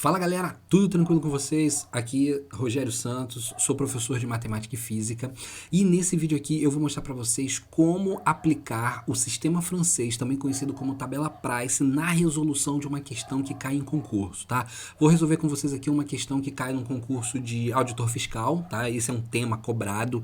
Fala galera, tudo tranquilo com vocês? Aqui é Rogério Santos, sou professor de matemática e física e nesse vídeo aqui eu vou mostrar para vocês como aplicar o sistema francês, também conhecido como tabela Price, na resolução de uma questão que cai em concurso, tá? Vou resolver com vocês aqui uma questão que cai num concurso de auditor fiscal, tá? Esse é um tema cobrado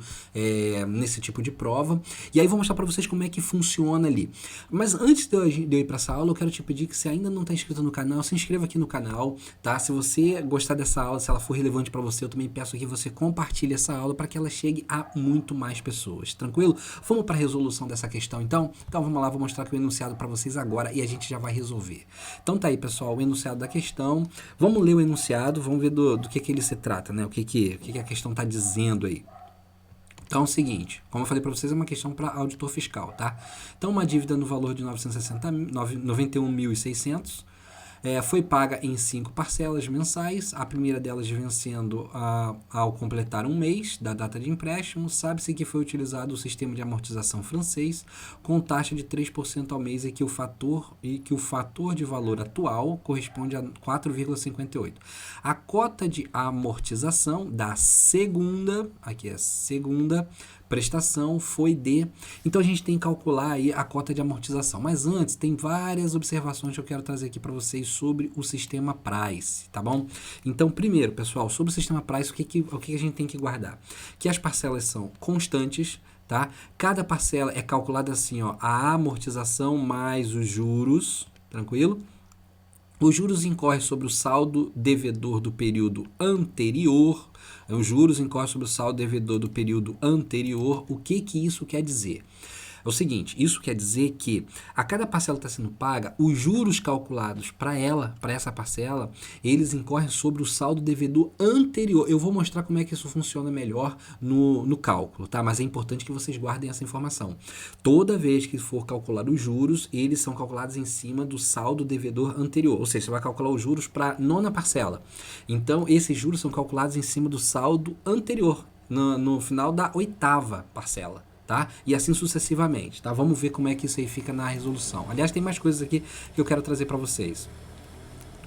nesse tipo de prova e aí vou mostrar para vocês como é que funciona ali. Mas antes de eu ir para essa aula, eu quero te pedir que se ainda não está inscrito no canal, se inscreva aqui no canal, tá? Se você gostar dessa aula, se ela for relevante para você, eu também peço que você compartilhe essa aula para que ela chegue a muito mais pessoas, tranquilo? Vamos para a resolução dessa questão então? Então vamos lá, vou mostrar aqui o enunciado para vocês agora e a gente já vai resolver. Então tá aí pessoal, o enunciado da questão, vamos ler o enunciado, vamos ver do que ele se trata, né? O que a questão está dizendo aí. Então é o seguinte, como eu falei para vocês, é uma questão para auditor fiscal, tá? Então uma dívida no valor de 91.600 foi paga em 5 parcelas mensais, a primeira delas vencendo ao completar um mês da data de empréstimo. Sabe-se que foi utilizado o sistema de amortização francês com taxa de 3% ao mês e que o fator de valor atual corresponde a 4,58. A cota de amortização da segunda prestação foi de... Então a gente tem que calcular aí a cota de amortização. Mas antes, tem várias observações que eu quero trazer aqui para vocês sobre o sistema Price, tá bom? Então, primeiro, pessoal, sobre o sistema Price, o que a gente tem que guardar? Que as parcelas são constantes, tá? Cada parcela é calculada assim, ó, a amortização mais os juros, tranquilo? Os juros incorrem sobre o saldo devedor do período anterior. Os juros incorrem sobre o saldo devedor do período anterior. O que isso quer dizer? É o seguinte, isso quer dizer que a cada parcela que está sendo paga, os juros calculados para essa parcela, eles incorrem sobre o saldo devedor anterior. Eu vou mostrar como é que isso funciona melhor no cálculo, tá? Mas é importante que vocês guardem essa informação. Toda vez que for calcular os juros, eles são calculados em cima do saldo devedor anterior. Ou seja, você vai calcular os juros para a nona parcela. Então, esses juros são calculados em cima do saldo anterior, no final da oitava parcela. Tá? E assim sucessivamente, tá? Vamos ver como é que isso aí fica na resolução. Aliás, tem mais coisas aqui que eu quero trazer para vocês.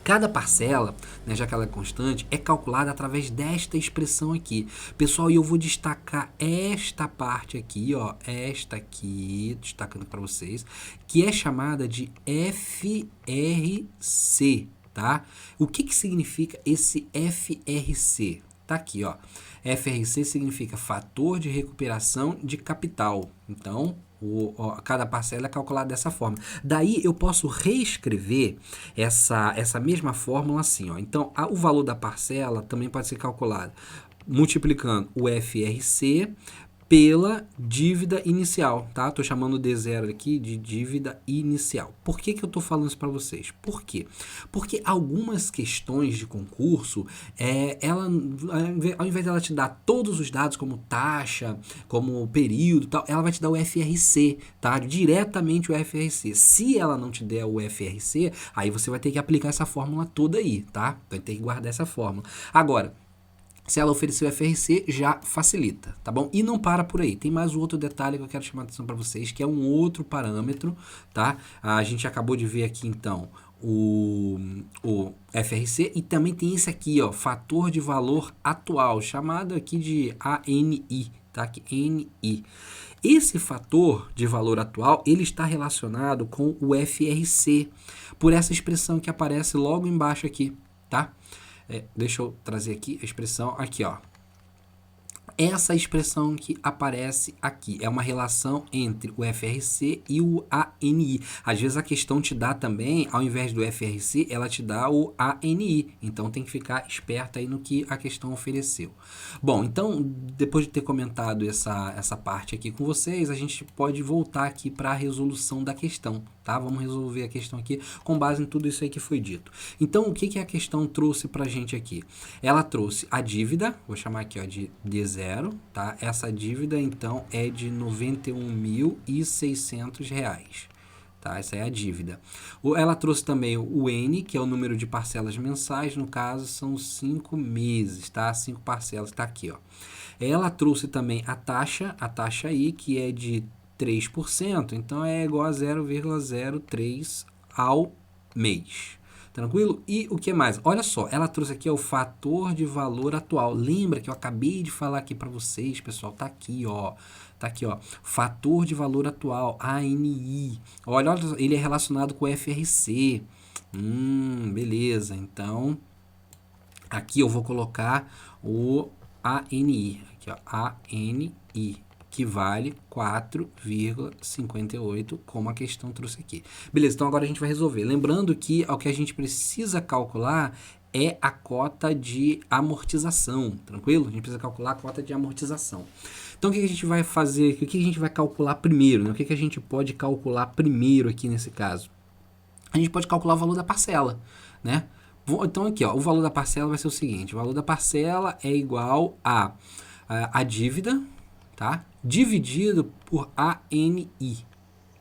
Cada parcela, né, já que ela é constante, é calculada através desta expressão aqui. Pessoal, e eu vou destacar esta parte aqui, ó, esta aqui, destacando para vocês, que é chamada de FRC, tá? O que significa esse FRC? Tá aqui, ó. FRC significa fator de recuperação de capital. Então, cada parcela é calculada dessa forma. Daí eu posso reescrever essa mesma fórmula assim, ó. Então, o valor da parcela também pode ser calculado multiplicando o FRC pela dívida inicial, tá? Tô chamando D0 aqui de dívida inicial. Por que eu tô falando isso para vocês? Por quê? Porque algumas questões de concurso, ela, ao invés dela te dar todos os dados como taxa, como período e tal, ela vai te dar o FRC, tá? Diretamente o FRC. Se ela não te der o FRC, aí você vai ter que aplicar essa fórmula toda aí, tá? Vai ter que guardar essa fórmula. Agora, se ela oferecer o FRC, já facilita, tá bom? E não para por aí. Tem mais um outro detalhe que eu quero chamar a atenção para vocês, que é um outro parâmetro, tá? A gente acabou de ver aqui, então, o FRC e também tem esse aqui, ó, fator de valor atual, chamado aqui de ANI, tá? Aqui, NI. Esse fator de valor atual, ele está relacionado com o FRC, por essa expressão que aparece logo embaixo aqui, tá? Deixa eu trazer aqui a expressão, aqui ó, essa expressão que aparece aqui é uma relação entre o FRC e o ANI. Às vezes a questão te dá também, ao invés do FRC, ela te dá o ANI. Então tem que ficar esperto aí no que a questão ofereceu. Bom, então depois de ter comentado essa parte aqui com vocês, a gente pode voltar aqui para a resolução da questão, tá? Vamos resolver a questão aqui com base em tudo isso aí que foi dito. Então o que a questão trouxe para a gente aqui? Ela trouxe a dívida, vou chamar aqui ó, de D0. Tá? Essa dívida, então, é de R$ 91.600. Tá? Essa é a dívida. Ela trouxe também o N, que é o número de parcelas mensais, no caso, são 5 meses, tá? 5 parcelas, tá aqui, ó. Ela trouxe também a taxa I, que é de 3%, então é igual a 0,03 ao mês. Tranquilo? E o que mais? Olha só, ela trouxe aqui o fator de valor atual. Lembra que eu acabei de falar aqui para vocês, pessoal? Tá aqui, ó. Tá aqui, ó. Fator de valor atual, ANI. Olha, ele é relacionado com o FRC. Beleza. Então, aqui eu vou colocar o ANI. Aqui, ó. ANI, que vale 4,58, como a questão trouxe aqui. Beleza, então agora a gente vai resolver. Lembrando que o que a gente precisa calcular é a cota de amortização, tranquilo? A gente precisa calcular a cota de amortização. Então, o que a gente vai fazer? O que a gente vai calcular primeiro? Né? O que a gente pode calcular primeiro aqui nesse caso? A gente pode calcular o valor da parcela, né? Então, aqui, ó, o valor da parcela vai ser o seguinte. O valor da parcela é igual a dívida, tá? Dividido por ANI,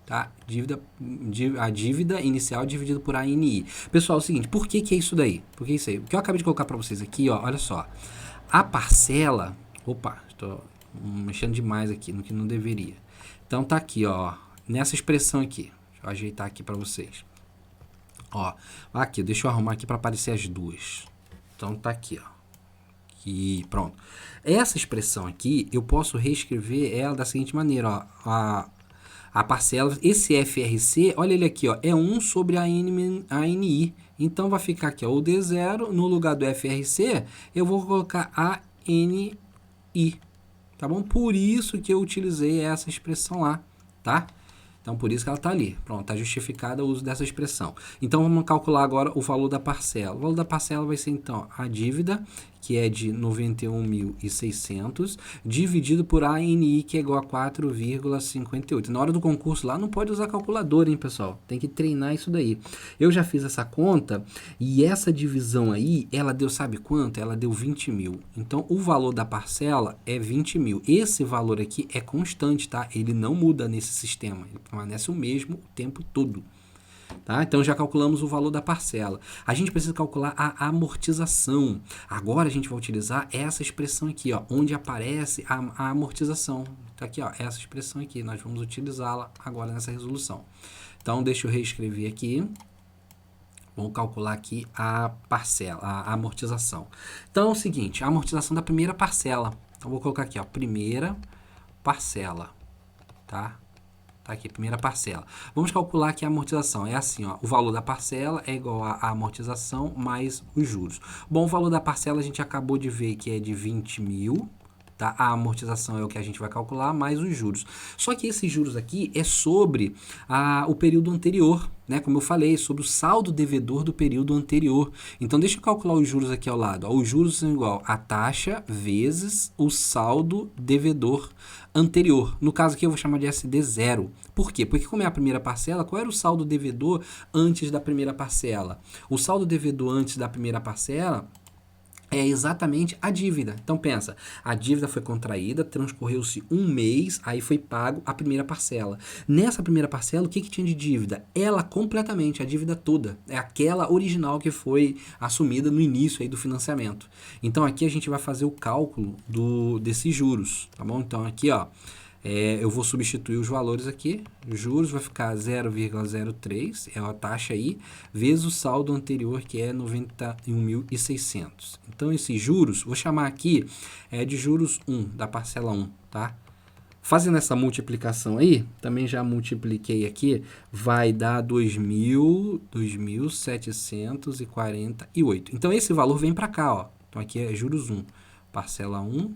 tá? A dívida inicial dividido por ANI. Pessoal, é o seguinte, por que é isso daí? Por que isso aí? O que eu acabei de colocar para vocês aqui, ó, olha só. A parcela, opa, estou mexendo demais aqui no que não deveria. Então tá aqui, ó, nessa expressão aqui. Deixa eu ajeitar aqui para vocês. Ó, aqui, deixa eu arrumar aqui para aparecer as duas. Então tá aqui, ó. Aqui, pronto. Essa expressão aqui, eu posso reescrever ela da seguinte maneira, ó. A parcela, esse FRC, olha ele aqui, ó, é 1 sobre a ANI. Então, vai ficar aqui, ó, o D0, no lugar do FRC, eu vou colocar ANI, tá bom? Por isso que eu utilizei essa expressão lá, tá? Então, por isso que ela está ali. Pronto, está justificado o uso dessa expressão. Então, vamos calcular agora o valor da parcela. O valor da parcela vai ser, então, a dívida, que é de 91.600, dividido por ANI, que é igual a 4,58. Na hora do concurso lá, não pode usar calculadora, hein, pessoal? Tem que treinar isso daí. Eu já fiz essa conta e essa divisão aí, ela deu, sabe quanto? Ela deu 20 mil. Então, o valor da parcela é 20 mil. Esse valor aqui é constante, tá? Ele não muda nesse sistema. Ele permanece o mesmo o tempo todo. Tá? Então, já calculamos o valor da parcela. A gente precisa calcular a amortização. Agora, a gente vai utilizar essa expressão aqui, ó, onde aparece a amortização. Tá aqui, ó, essa expressão aqui. Nós vamos utilizá-la agora nessa resolução. Então, deixa eu reescrever aqui. Vamos calcular aqui a parcela, a amortização. Então, é o seguinte, a amortização da primeira parcela. Então, vou colocar aqui, ó, primeira parcela, tá? Tá aqui, primeira parcela. Vamos calcular aqui a amortização. É assim, ó, o valor da parcela é igual a amortização mais os juros. Bom, o valor da parcela a gente acabou de ver que é de 20 mil, tá? A amortização é o que a gente vai calcular, mais os juros. Só que esses juros aqui é sobre o período anterior, né? Como eu falei, sobre o saldo devedor do período anterior. Então, deixa eu calcular os juros aqui ao lado. Ó, os juros são igual a taxa vezes o saldo devedor anterior. No caso aqui, eu vou chamar de SD0. Por quê? Porque como é a primeira parcela, qual era o saldo devedor antes da primeira parcela? O saldo devedor antes da primeira parcela é exatamente a dívida. Então, pensa, a dívida foi contraída, transcorreu-se um mês, aí foi pago a primeira parcela. Nessa primeira parcela, o que tinha de dívida? Ela completamente, a dívida toda. É aquela original que foi assumida no início aí do financiamento. Então, aqui a gente vai fazer o cálculo desses juros, tá bom? Então, aqui, ó, eu vou substituir os valores aqui, os juros vai ficar 0,03, é a taxa aí, vezes o saldo anterior, que é 91.600. Então, esses juros, vou chamar aqui de juros 1, da parcela 1, tá? Fazendo essa multiplicação aí, também já multipliquei aqui, vai dar 2.748. Então, esse valor vem para cá, ó. Então, aqui é juros 1, parcela 1,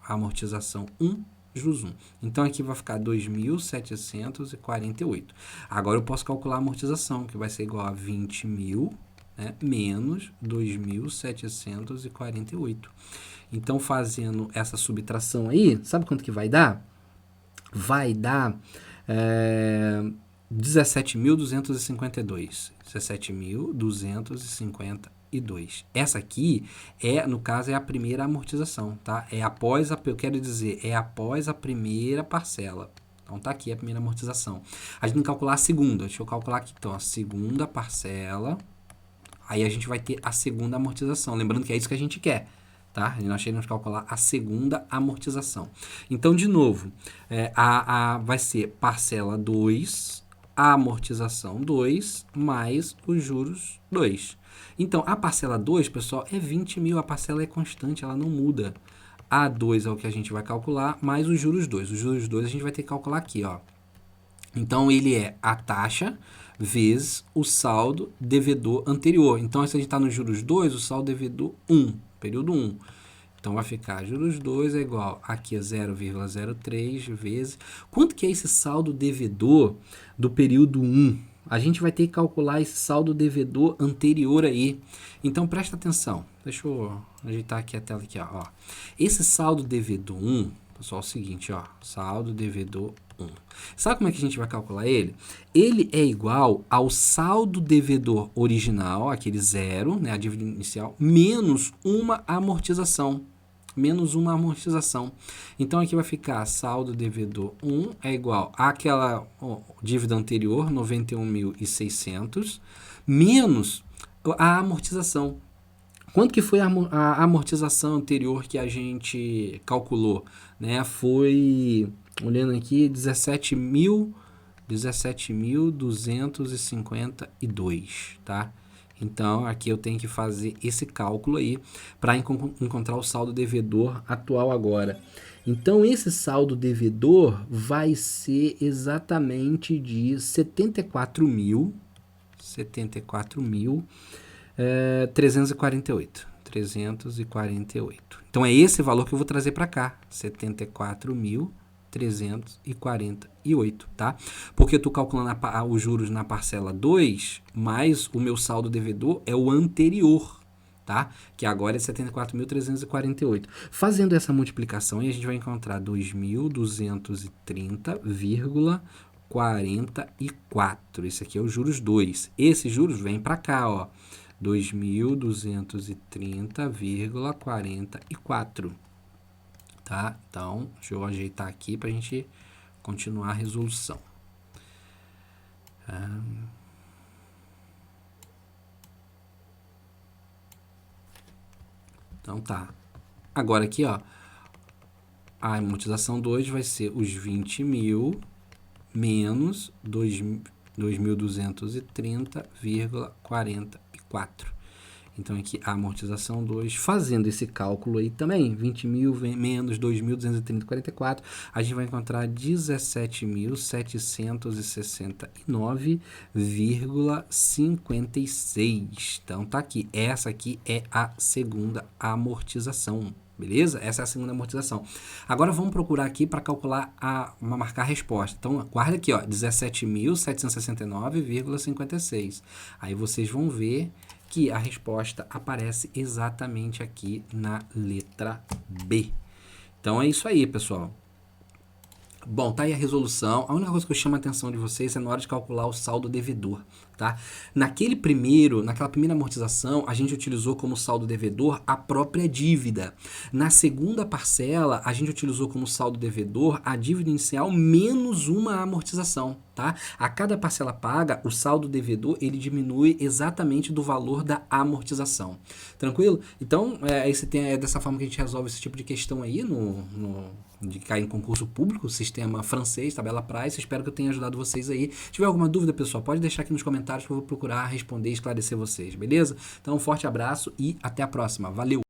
amortização 1, juros 1. Então, aqui vai ficar 2.748. Agora, eu posso calcular a amortização, que vai ser igual a 20 mil, né, menos 2.748. Então, fazendo essa subtração aí, sabe quanto que vai dar? Vai dar 17.252. 17.252. Essa aqui no caso, é a primeira amortização, tá? Eu quero dizer, é após a primeira parcela. Então, tá aqui a primeira amortização. A gente tem que calcular a segunda. Deixa eu calcular aqui, então, a segunda parcela. Aí, a gente vai ter a segunda amortização. Lembrando que é isso que a gente quer, tá? Nós temos que calcular a segunda amortização. Então, de novo, vai ser parcela 2 a amortização 2 mais os juros 2. Então, a parcela 2, pessoal, é 20 mil. A parcela é constante, ela não muda. A2 é o que a gente vai calcular, mais os juros 2. Os juros 2 a gente vai ter que calcular aqui, ó. Então, ele é a taxa vezes o saldo devedor anterior. Então, se a gente está nos juros 2, o saldo devedor 1, período 1. Então, vai ficar juros 2 é igual, aqui é 0,03 vezes... Quanto que é esse saldo devedor do período 1? A gente vai ter que calcular esse saldo devedor anterior aí. Então, presta atenção. Deixa eu ajeitar aqui a tela aqui, ó. Esse saldo devedor 1, pessoal, é o seguinte, ó. Saldo devedor 1. Sabe como é que a gente vai calcular ele? Ele é igual ao saldo devedor original, aquele 0, né, a dívida inicial, menos uma amortização. Menos uma amortização. Então, aqui vai ficar saldo devedor 1 é igual àquela dívida anterior, 91.600, menos a amortização. Quanto que foi a amortização anterior que a gente calculou? Né? Foi, olhando aqui, 17.252, tá? Então, aqui eu tenho que fazer esse cálculo aí para encontrar o saldo devedor atual agora. Então, esse saldo devedor vai ser exatamente de 74.348. 348. Então, é esse valor que eu vou trazer para cá. 74.348, tá? Porque eu estou calculando os juros na parcela 2, mais o meu saldo devedor é o anterior, tá? Que agora é 74.348. Fazendo essa multiplicação, a gente vai encontrar 2.230,44. Esse aqui é os juros 2. Esses juros vêm para cá, ó. 2.230,44. Tá? Então, deixa eu ajeitar aqui para a gente continuar a resolução. Então, tá. Agora aqui, ó, a amortização 2 vai ser os 20 mil menos 2.230,44. Então, aqui a amortização 2, fazendo esse cálculo aí também, 20 mil menos 2.230,44, a gente vai encontrar 17.759,56. Então, tá aqui. Essa aqui é a segunda amortização. Beleza? Essa é a segunda amortização. Agora, vamos procurar aqui para calcular, marcar a resposta. Então, guarda aqui, ó, 17.769,56. Aí, vocês vão ver que a resposta aparece exatamente aqui na letra B. Então, é isso aí, pessoal. Bom, tá aí a resolução. A única coisa que eu chamo a atenção de vocês é na hora de calcular o saldo devedor, tá? Naquela primeira amortização, a gente utilizou como saldo devedor a própria dívida. Na segunda parcela, a gente utilizou como saldo devedor a dívida inicial menos uma amortização, tá? A cada parcela paga, o saldo devedor, ele diminui exatamente do valor da amortização. Tranquilo? Então, é dessa forma que a gente resolve esse tipo de questão aí de cair em concurso público, sistema francês, tabela Price. Espero que eu tenha ajudado vocês aí. Se tiver alguma dúvida, pessoal, pode deixar aqui nos comentários que eu vou procurar responder e esclarecer vocês, beleza? Então, um forte abraço e até a próxima. Valeu!